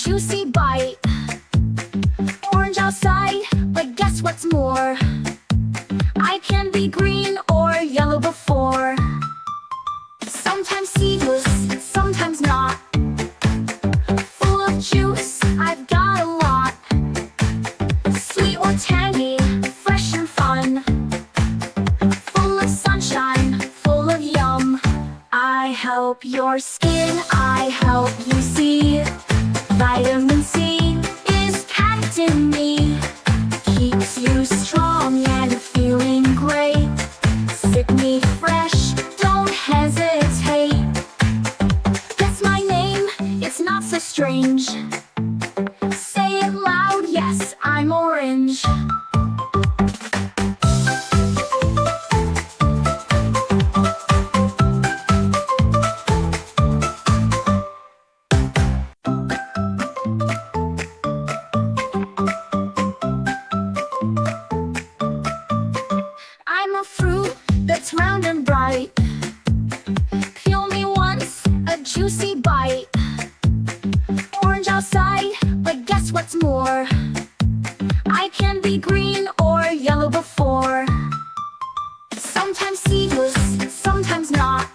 juicy bite. Orange outside, but guess what's more? I can be green or yellow before. Sometimes seedless, sometimes not. Full of juice, I've got a lot. Sweet or tangy, fresh and fun. Full of sunshine, full of yum. I help your skin, I help you see. Vitamin C is packed in me. Keeps you strong and feeling great. Sip me fresh, don't hesitate. Guess my name, it's not so strange. Say it loud, yes, I'm orange. I'm a fruit that's round and bright. Peel me once, a juicy bite. Orange outside, but guess what's more? I can be green or yellow before. Sometimes seedless, sometimes not.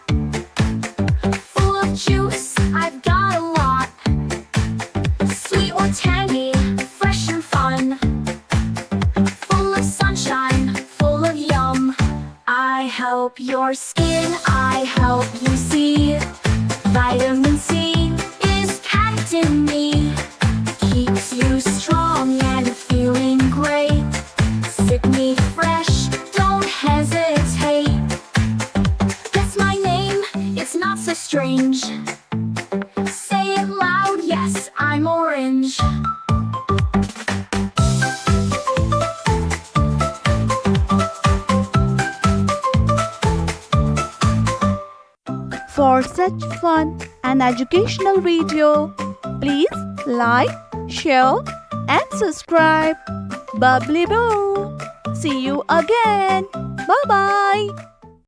Full of juice, I've got a lot. Sweet or tangy, fresh and fun. Full of sunshine, full of yum. I help your skin, I help you see. Vitamin C is packed in me. Keeps you strong and feeling great. Sip me fresh, don't hesitate. Guess my name, it's not so strange. Say it loud, yes, I'm orange. For such fun and educational video, please like, share and subscribe. Bubbly Boo. See you again. Bye-bye.